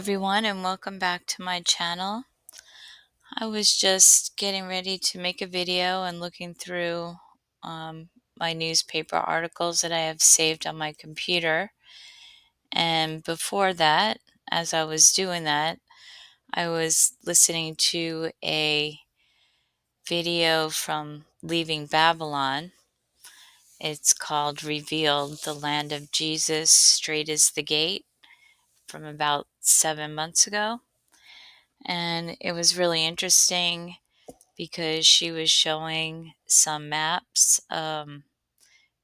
everyone, and welcome back to my channel. I was just getting ready to make a video and looking through my newspaper articles that I have saved on my computer. And before that, as I was doing that, I was listening to a video from Leaving Babylon. It's called Revealed, the Land of Jesus, Straight as the Gate, from about 7 months ago. And it was really interesting because she was showing some maps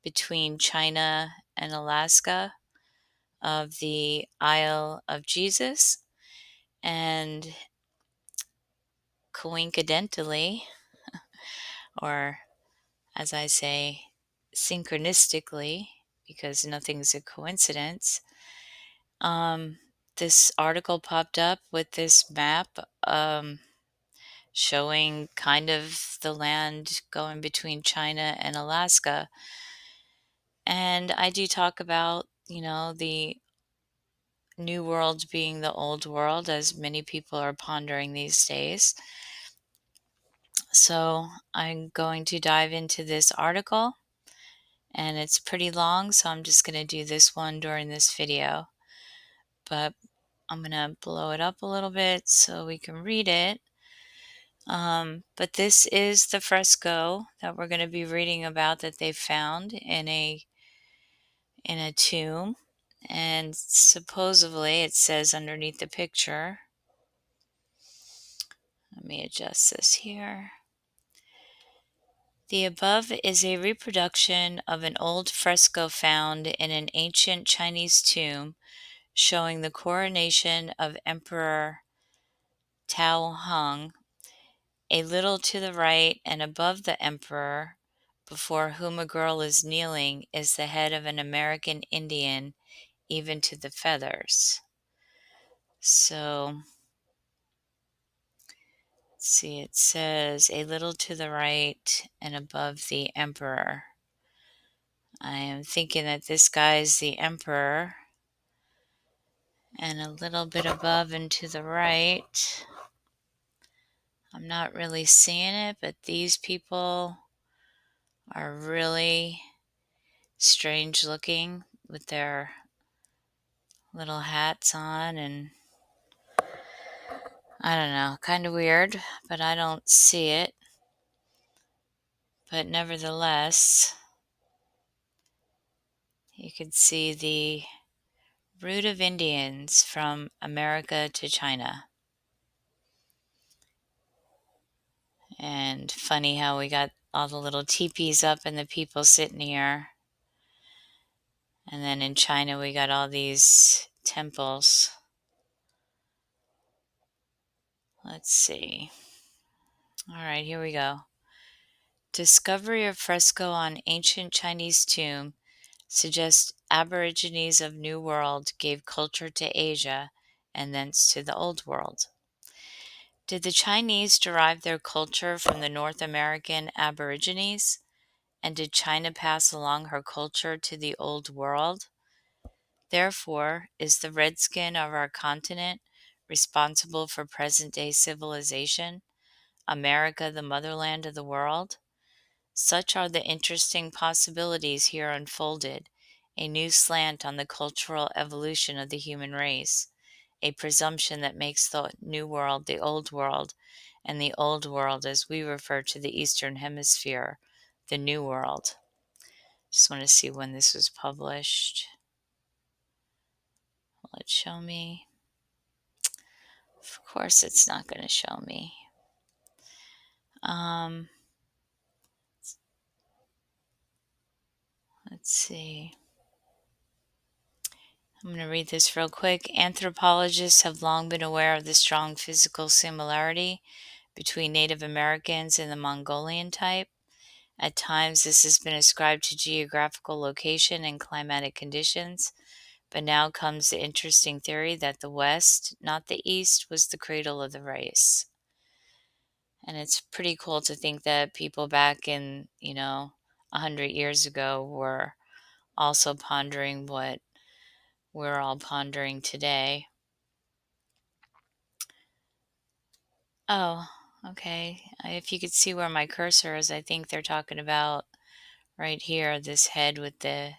between China and Alaska of the Isle of Jesus. And coincidentally, or as I say, synchronistically, because nothing's a coincidence, um, this article popped up with this map showing kind of the land going between China and Alaska. And I do talk about, the new world being the old world, as many people are pondering these days. So I'm going to dive into this article, and it's pretty long, so I'm just going to do this one during this video. But I'm going to blow it up a little bit so we can read it. But this is the fresco that we're going to be reading about that they found in a tomb. And supposedly it says underneath the picture, let me adjust this here. The above is a reproduction of an old fresco found in an ancient Chinese tomb showing the coronation of Emperor Tao Hung. A little to the right and above the emperor, before whom a girl is kneeling, is the head of an American Indian, even to the feathers. So, let's see, it says a little to the right and above the emperor. I am thinking that this guy's the emperor, and a little bit above and to the right. I'm not really seeing it, but these people are really strange looking with their little hats on, and I don't know, kind of weird, but I don't see it. But nevertheless, you can see the route of Indians from America to China. And funny how we got all the little teepees up and the people sitting here. And then in China, we got all these temples. Let's see. All right, here we go. Discovery of fresco on ancient Chinese tomb suggests Aborigines of New World gave culture to Asia and thence to the Old World. Did the Chinese derive their culture from the North American Aborigines? And did China pass along her culture to the Old World? Therefore, is the redskin of our continent responsible for present-day civilization, America the motherland of the world? Such are the interesting possibilities here unfolded, a new slant on the cultural evolution of the human race, a presumption that makes the New World the Old World, and the Old World, as we refer to the Eastern Hemisphere, the New World. Just want to see when this was published. Will it show me? Of course it's not going to show me. Let's see. I'm going to read this real quick. Anthropologists have long been aware of the strong physical similarity between Native Americans and the Mongolian type. At times, this has been ascribed to geographical location and climatic conditions, but now comes the interesting theory that the West, not the East, was the cradle of the race. And it's pretty cool to think that people back in, 100 years ago were also pondering what we're all pondering today. Oh, okay. If you could see where my cursor is, I think they're talking about right here, this head with the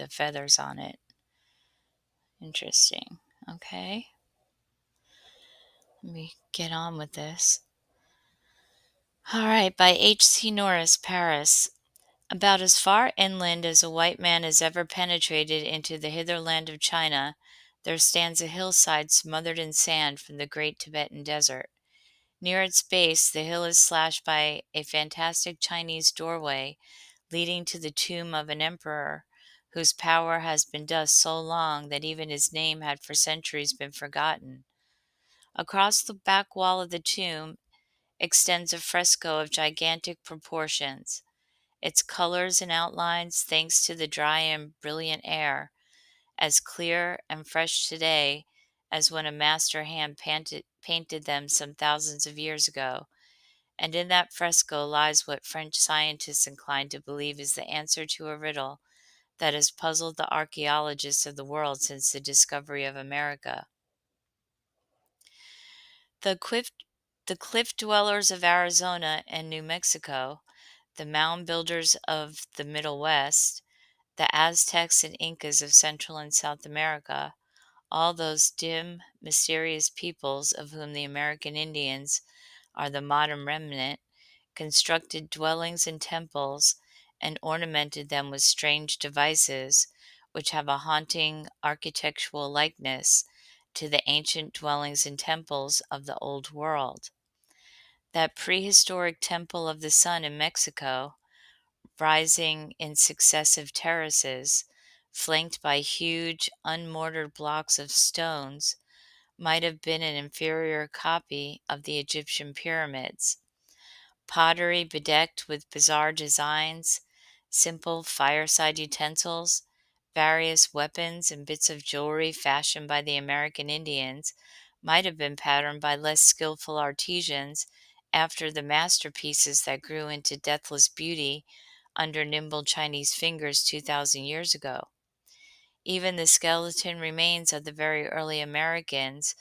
feathers on it. Interesting. Okay. Let me get on with this. All right, by H.C. Norris, Paris. About as far inland as a white man has ever penetrated into the hitherland of China, there stands a hillside smothered in sand from the great Tibetan desert. Near its base, the hill is slashed by a fantastic Chinese doorway leading to the tomb of an emperor whose power has been dust so long that even his name had for centuries been forgotten. Across the back wall of the tomb extends a fresco of gigantic proportions. Its colors and outlines, thanks to the dry and brilliant air, as clear and fresh today as when a master hand painted them some thousands of years ago. And in that fresco lies what French scientists incline to believe is the answer to a riddle that has puzzled the archaeologists of the world since the discovery of America. The cliff, the cliff dwellers of Arizona and New Mexico, the mound builders of the Middle West, the Aztecs and Incas of Central and South America, all those dim, mysterious peoples of whom the American Indians are the modern remnant, constructed dwellings and temples and ornamented them with strange devices which have a haunting architectural likeness to the ancient dwellings and temples of the Old World. That prehistoric temple of the sun in Mexico, rising in successive terraces, flanked by huge unmortared blocks of stones, might have been an inferior copy of the Egyptian pyramids. Pottery bedecked with bizarre designs, simple fireside utensils, various weapons, and bits of jewelry fashioned by the American Indians might have been patterned by less skillful artisans after the masterpieces that grew into deathless beauty under nimble Chinese fingers 2,000 years ago. Even the skeleton remains of the very early Americans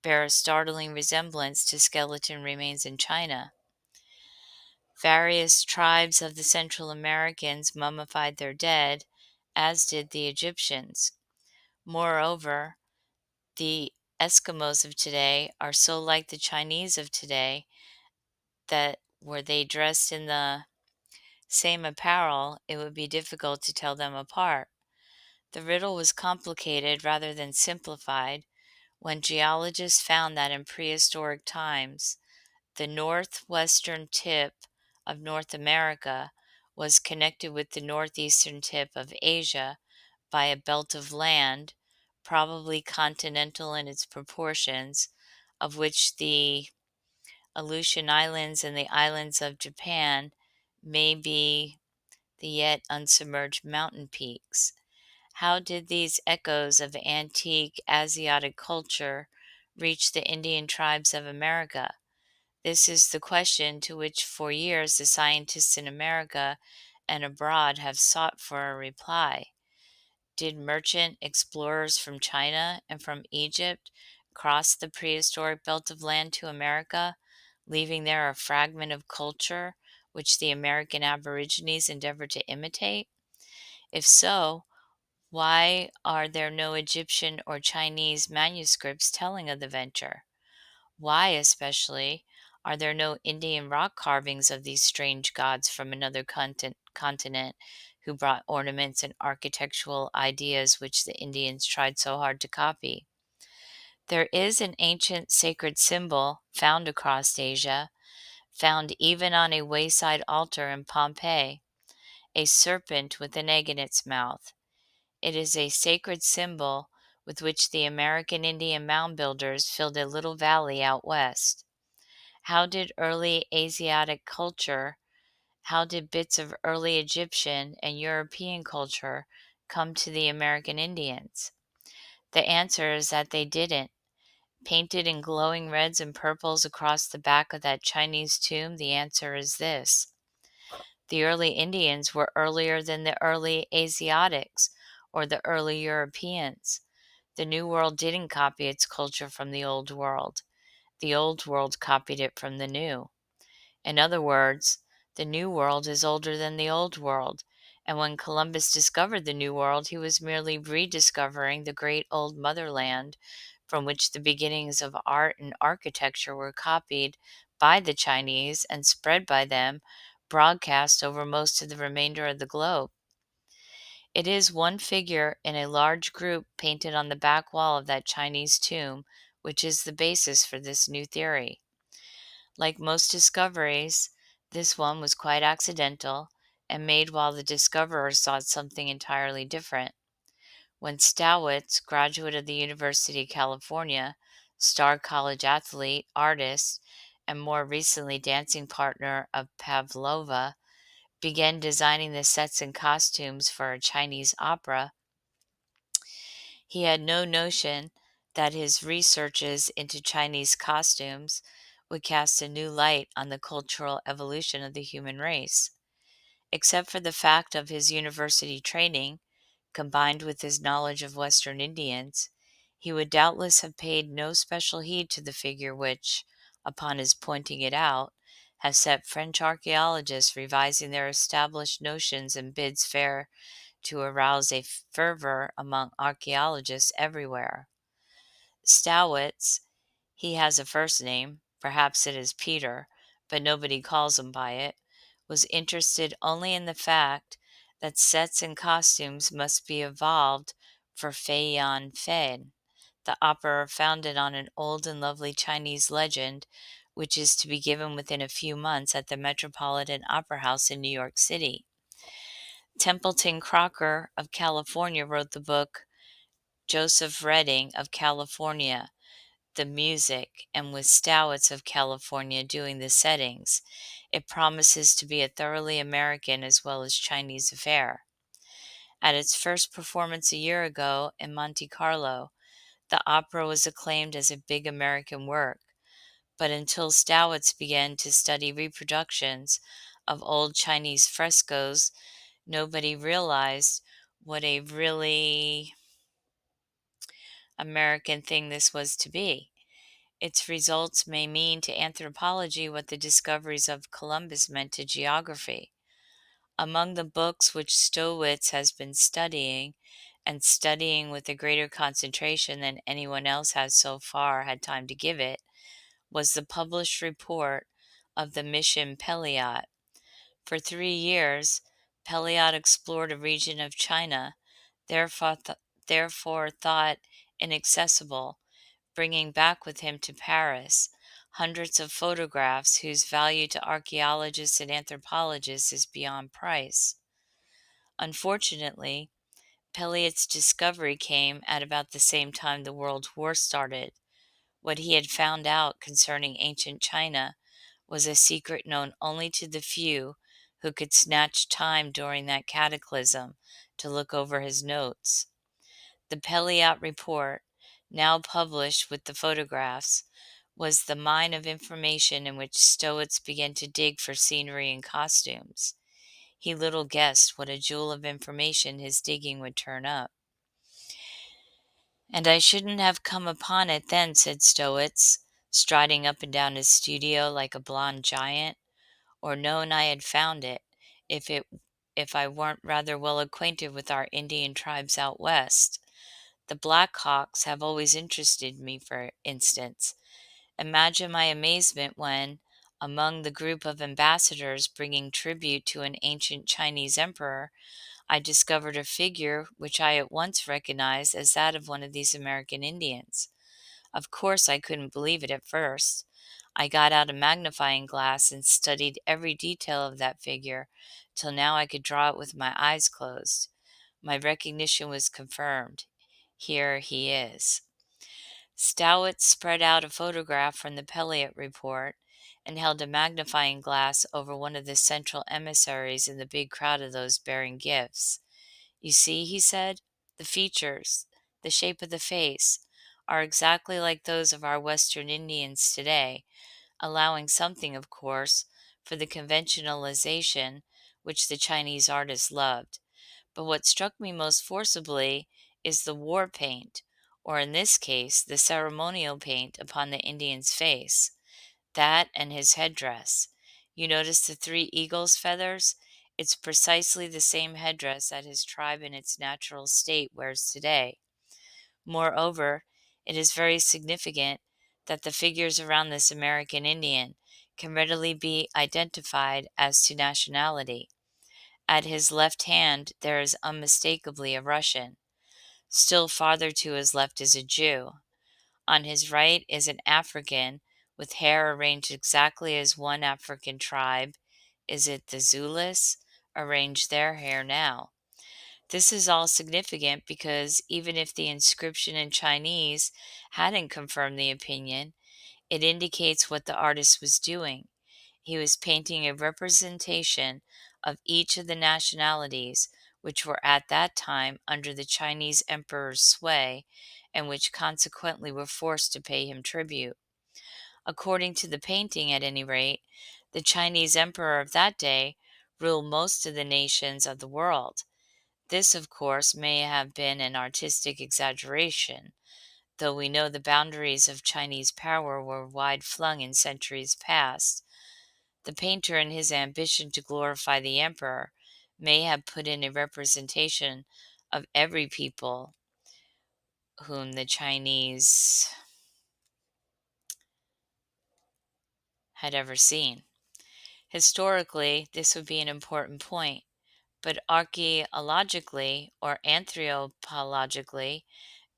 bear a startling resemblance to skeleton remains in China. Various tribes of the Central Americans mummified their dead, as did the Egyptians. Moreover, the Eskimos of today are so like the Chinese of today that were they dressed in the same apparel, it would be difficult to tell them apart. The riddle was complicated rather than simplified when geologists found that in prehistoric times, the northwestern tip of North America was connected with the northeastern tip of Asia by a belt of land, probably continental in its proportions, of which the Aleutian Islands and the islands of Japan may be the yet unsubmerged mountain peaks. How did these echoes of antique Asiatic culture reach the Indian tribes of America? This is the question to which for years the scientists in America and abroad have sought for a reply. Did merchant explorers from China and from Egypt cross the prehistoric belt of land to America, leaving there a fragment of culture which the American Aborigines endeavored to imitate? If so, why are there no Egyptian or Chinese manuscripts telling of the venture? Why, especially, are there no Indian rock carvings of these strange gods from another continent who brought ornaments and architectural ideas which the Indians tried so hard to copy? There is an ancient sacred symbol found across Asia, found even on a wayside altar in Pompeii, a serpent with an egg in its mouth. It is a sacred symbol with which the American Indian mound builders filled a little valley out west. How did how did bits of early Egyptian and European culture come to the American Indians? The answer is that they didn't. Painted in glowing reds and purples across the back of that Chinese tomb, the answer is this. The early Indians were earlier than the early Asiatics or the early Europeans. The New World didn't copy its culture from the Old World. The old world copied it from the new. In other words, the new world is older than the old world, and when Columbus discovered the new world, he was merely rediscovering the great old motherland from which the beginnings of art and architecture were copied by the Chinese and spread by them, broadcast over most of the remainder of the globe. It is one figure in a large group painted on the back wall of that Chinese tomb which is the basis for this new theory. Like most discoveries, this one was quite accidental and made while the discoverer sought something entirely different. When Stowitz, graduate of the University of California, star college athlete, artist, and more recently dancing partner of Pavlova, began designing the sets and costumes for a Chinese opera, he had no notion that his researches into Chinese costumes would cast a new light on the cultural evolution of the human race. Except for the fact of his university training, combined with his knowledge of Western Indians, he would doubtless have paid no special heed to the figure which, upon his pointing it out, has set French archaeologists revising their established notions and bids fair to arouse a fervor among archaeologists everywhere. Stowitz, he has a first name, perhaps it is Peter, but nobody calls him by it, was interested only in the fact that sets and costumes must be evolved for Fei Yan Fen, the opera founded on an old and lovely Chinese legend, which is to be given within a few months at the Metropolitan Opera House in New York City. Templeton Crocker of California wrote the book Joseph Redding of California, the music, and with Stowitz of California doing the settings. It promises to be a thoroughly American as well as Chinese affair. At its first performance a year ago in Monte Carlo, the opera was acclaimed as a big American work, but until Stowitz began to study reproductions of old Chinese frescoes, nobody realized what a really American thing this was to be. Its results may mean to anthropology what the discoveries of Columbus meant to geography. Among the books which Stowitz has been studying, and studying with a greater concentration than anyone else has so far had time to give it, was the published report of the mission Pelliot. For 3 years, Pelliot explored a region of China, therefore thought inaccessible, bringing back with him to Paris hundreds of photographs whose value to archaeologists and anthropologists is beyond price. Unfortunately, Pelliot's discovery came at about the same time the World War started. What he had found out concerning ancient China was a secret known only to the few who could snatch time during that cataclysm to look over his notes. The Pelliot report, now published with the photographs, was the mine of information in which Stowitz began to dig for scenery and costumes. He little guessed what a jewel of information his digging would turn up. "And I shouldn't have come upon it then," said Stowitz, striding up and down his studio like a blond giant, "or known I had found it, if I weren't rather well acquainted with our Indian tribes out west. The Black Hawks have always interested me, for instance. Imagine my amazement when, among the group of ambassadors bringing tribute to an ancient Chinese emperor, I discovered a figure which I at once recognized as that of one of these American Indians. Of course, I couldn't believe it at first. I got out a magnifying glass and studied every detail of that figure till now I could draw it with my eyes closed. My recognition was confirmed. Here he is." Stowitz spread out a photograph from the Pelliot report and held a magnifying glass over one of the central emissaries in the big crowd of those bearing gifts. "You see," he said, "the features, the shape of the face, are exactly like those of our Western Indians today, allowing something, of course, for the conventionalization which the Chinese artists loved. But what struck me most forcibly is the war paint, or in this case, the ceremonial paint upon the Indian's face. That and his headdress. You notice the three eagle's feathers? It's precisely the same headdress that his tribe in its natural state wears today. Moreover, it is very significant that the figures around this American Indian can readily be identified as to nationality. At his left hand there is unmistakably a Russian. Still farther to his left is a Jew. On his right is an African with hair arranged exactly as one African tribe, is it the Zulus, arrange their hair now. This is all significant because even if the inscription in Chinese hadn't confirmed the opinion, it indicates what the artist was doing. He was painting a representation of each of the nationalities which were at that time under the Chinese emperor's sway and which consequently were forced to pay him tribute. According to the painting, at any rate, the Chinese emperor of that day ruled most of the nations of the world. This, of course, may have been an artistic exaggeration, though we know the boundaries of Chinese power were wide flung in centuries past. The painter, in his ambition to glorify the emperor, may have put in a representation of every people whom the Chinese had ever seen. Historically, this would be an important point, but archaeologically or anthropologically,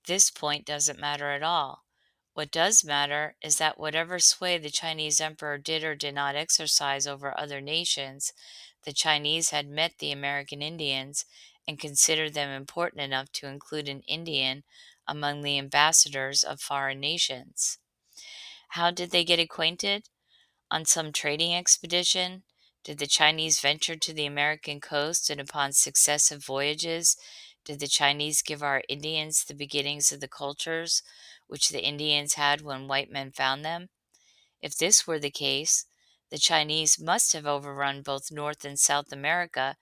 this point doesn't matter at all. What does matter is that whatever sway the Chinese emperor did or did not exercise over other nations, the Chinese had met the American Indians and considered them important enough to include an Indian among the ambassadors of foreign nations. How did they get acquainted? On some trading expedition? Did the Chinese venture to the American coast, and upon successive voyages did the Chinese give our Indians the beginnings of the cultures which the Indians had when white men found them? If this were the case, the Chinese must have overrun both North and South America,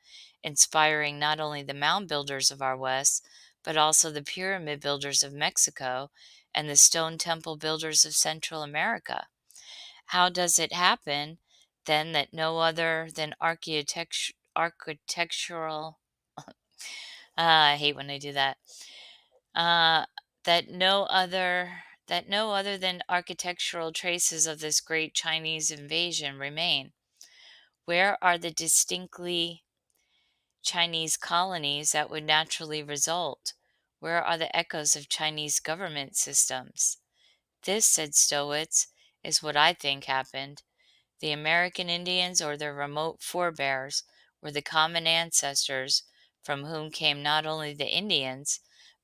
inspiring not only the mound builders of our West, but also the pyramid builders of Mexico and the stone temple builders of Central America. How does it happen, then, that no other than architectural I hate when I do that. Uh, that no other than architectural traces of this great Chinese invasion remain? Where are the distinctly Chinese colonies that would naturally result? Where are the echoes of Chinese government systems? This, said Stowitz, is what I think happened. The American Indians, or their remote forebears, were the common ancestors from whom came not only the Indians,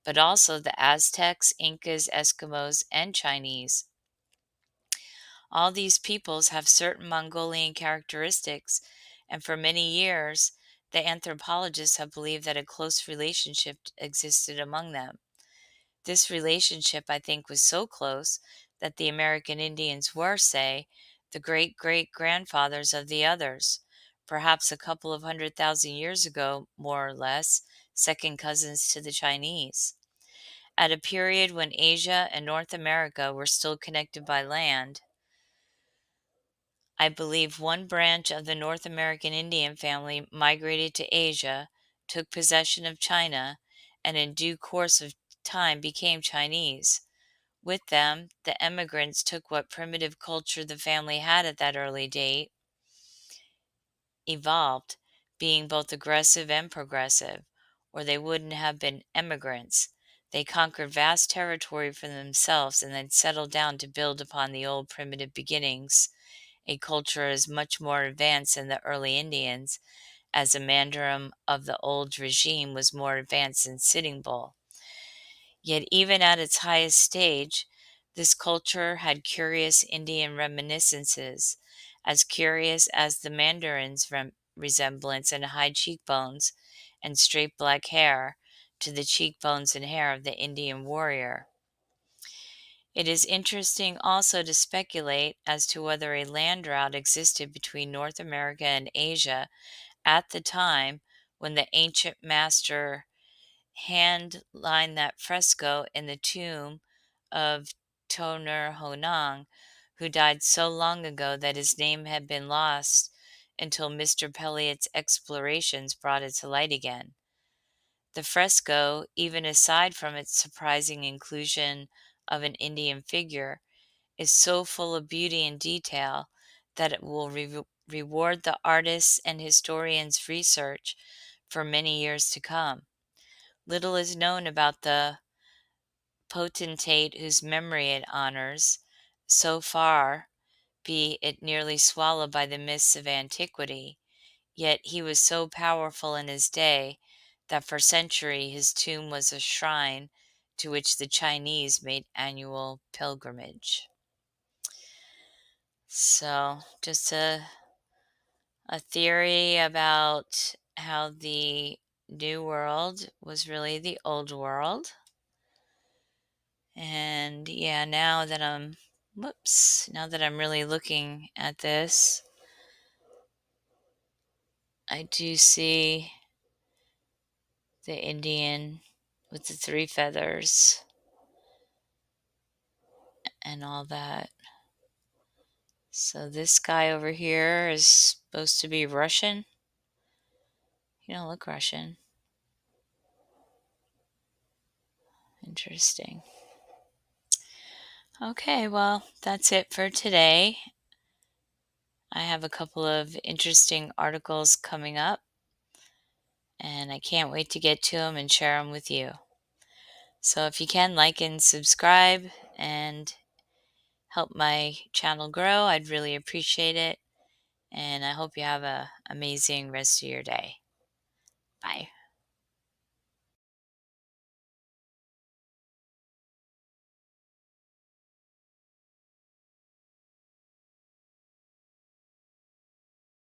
but also the Aztecs, Incas, Eskimos, and Chinese. All these peoples have certain Mongolian characteristics, and for many years the anthropologists have believed that a close relationship existed among them. This relationship, I think, was so close that the American Indians were, say, the great great grandfathers of the others, perhaps a couple of 100,000 years ago, more or less, second cousins to the Chinese. At a period when Asia and North America were still connected by land, I believe one branch of the North American Indian family migrated to Asia, took possession of China, and in due course of time became Chinese. With them, the emigrants took what primitive culture the family had at that early date, evolved, being both aggressive and progressive, or they wouldn't have been emigrants. They conquered vast territory for themselves and then settled down to build upon the old primitive beginnings, a culture as much more advanced than the early Indians as the Mandarin of the old regime was more advanced than Sitting Bull. Yet even at its highest stage, this culture had curious Indian reminiscences, as curious as the Mandarin's resemblance in high cheekbones and straight black hair to the cheekbones and hair of the Indian warrior. It is interesting also to speculate as to whether a land route existed between North America and Asia at the time when the ancient master hand line that fresco in the tomb of Toner Honang, who died so long ago that his name had been lost until Mr. Pelliott's explorations brought it to light again. The fresco, even aside from its surprising inclusion of an Indian figure, is so full of beauty and detail that it will reward the artist's and historian's research for many years to come. Little is known about the potentate whose memory it honors, so far be it nearly swallowed by the mists of antiquity, yet he was so powerful in his day that for centuries his tomb was a shrine to which the Chinese made annual pilgrimage. So, just a theory about how the New World was really the Old World. And yeah, now that I'm really looking at this, I do see the Indian with the 3 feathers and all that. So this guy over here is supposed to be Russian. You don't look Russian. Interesting. Okay, well, that's it for today. I have a couple of interesting articles coming up, and I can't wait to get to them and share them with you. So if you can, like and subscribe and help my channel grow, I'd really appreciate it. And I hope you have an amazing rest of your day. Bye.